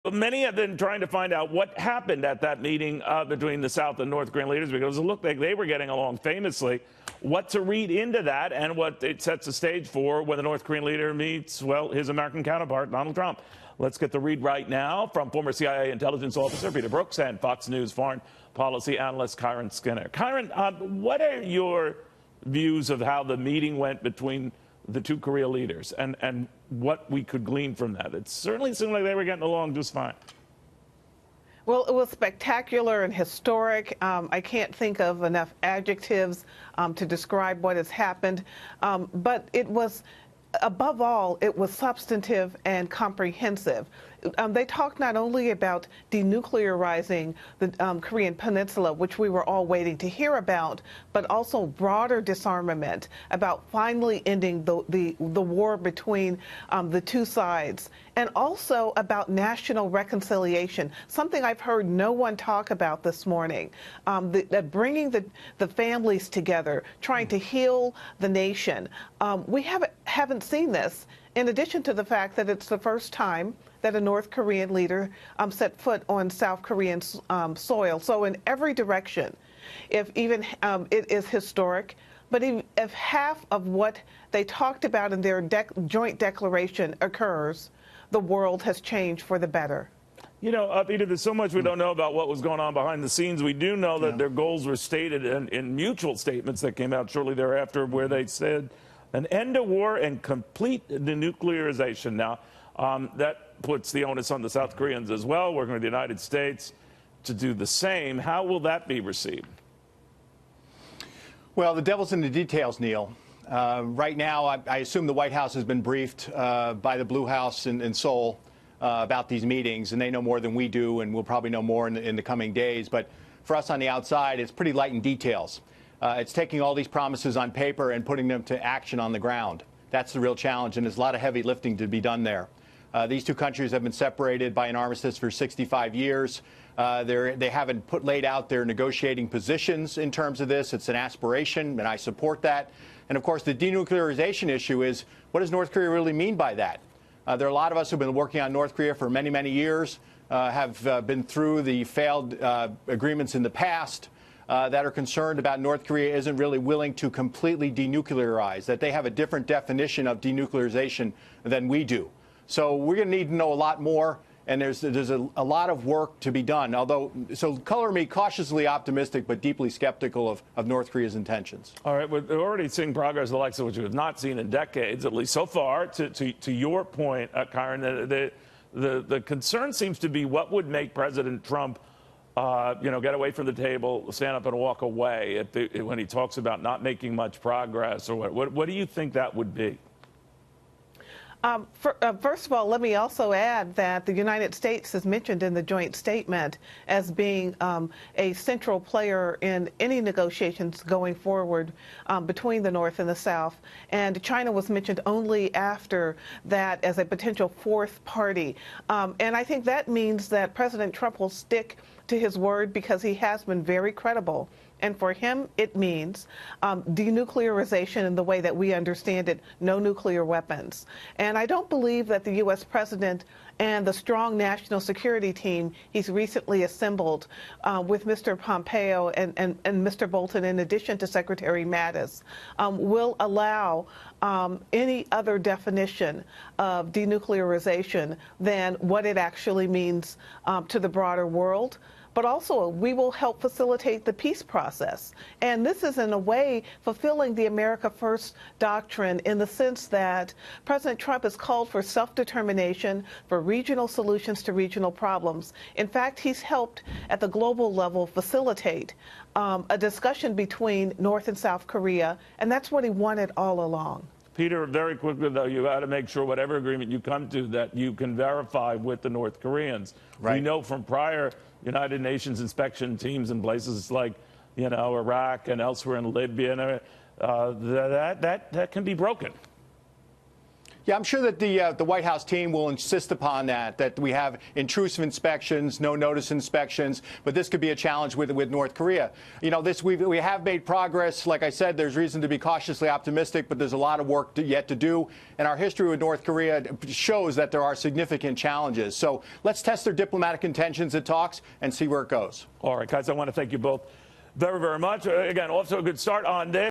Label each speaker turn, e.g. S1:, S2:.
S1: Many have been trying to find out what happened at that meeting between the South and North Korean leaders, because it looked like they were getting along famously. What to read into that and what it sets the stage for when the North Korean leader meets, well, his American counterpart, Donald Trump. Let's get the read right now from former CIA intelligence officer Peter Brooks and Fox News foreign policy analyst Kyron Skinner. Kyron, what are your views of how the meeting went between the two Korea leaders and what we could glean from that? It certainly seemed like they were getting along just fine.
S2: Well, it was spectacular and historic. I can't think of enough adjectives to describe what has happened. But it was, above all, it was substantive and comprehensive. They talked not only about denuclearizing the Korean Peninsula, which we were all waiting to hear about, but also broader disarmament, about finally ending the war between the two sides, and also about national reconciliation, something I've heard no one talk about this morning, bringing the families together, trying to heal the nation. We haven't seen this, in addition to the fact that it's the first time that a North Korean leader set foot on South Korean soil. So in every direction, if even it is historic, but if half of what they talked about in their joint declaration occurs, the world has changed for the better.
S1: You know, Peter, there's so much we don't know about what was going on behind the scenes. We do know that their goals were stated in mutual statements that came out shortly thereafter, where they said an end to war and complete denuclearization. Now, that puts the onus on the South Koreans as well, working with the United States to do the same. How will that be received?
S3: Well, the devil's in the details, Neil. Right now, I assume the White House has been briefed by the Blue House in Seoul about these meetings, and they know more than we do, and we'll probably know more in the coming days. But for us on the outside, it's pretty light in details. It's taking all these promises on paper and putting them to action on the ground. That's the real challenge, and there's a lot of heavy lifting to be done there. These two countries have been separated by an armistice for 65 years. They haven't laid out their negotiating positions in terms of this. It's an aspiration, and I support that. And, of course, the denuclearization issue is, what does North Korea really mean by that? There are a lot of us who have been working on North Korea for many, many years, have been through the failed agreements in the past, that are concerned about North Korea isn't really willing to completely denuclearize, that they have a different definition of denuclearization than we do. So we're going to need to know a lot more, and there's a lot of work to be done. So color me cautiously optimistic, but deeply skeptical of North Korea's intentions.
S1: All right, we're already seeing progress, the likes of which we have not seen in decades, at least so far. To your point, Kyron, the concern seems to be what would make President Trump, get away from the table, stand up and walk away when he talks about not making much progress, or what do you think that would be?
S2: First of all, let me also add that the United States is mentioned in the joint statement as being a central player in any negotiations going forward between the North and the South. And China was mentioned only after that as a potential fourth party. And I think that means that President Trump will stick to his word, because he has been very credible. And for him, it means denuclearization in the way that we understand it, no nuclear weapons. And I don't believe that the U.S. president and the strong national security team he's recently assembled with Mr. Pompeo and Mr. Bolton, in addition to Secretary Mattis, will allow any other definition of denuclearization than what it actually means to the broader world. But also, we will help facilitate the peace process. And this is, in a way, fulfilling the America First doctrine, in the sense that President Trump has called for self-determination, for regional solutions to regional problems. In fact, he's helped at the global level facilitate a discussion between North and South Korea, and that's what he wanted all along.
S1: Peter, very quickly, though, you got to make sure whatever agreement you come to that you can verify with the North Koreans. Right. We know from prior United Nations inspection teams in places like, Iraq and elsewhere in Libya, that can be broken.
S3: Yeah, I'm sure that the White House team will insist upon that we have intrusive inspections, no notice inspections, but this could be a challenge with North Korea. You know, we have made progress. Like I said, there's reason to be cautiously optimistic, but there's a lot of work yet to do. And our history with North Korea shows that there are significant challenges. So let's test their diplomatic intentions at talks and see where it goes.
S1: All right, guys, I want to thank you both very, very much. Again, off to a good start on this.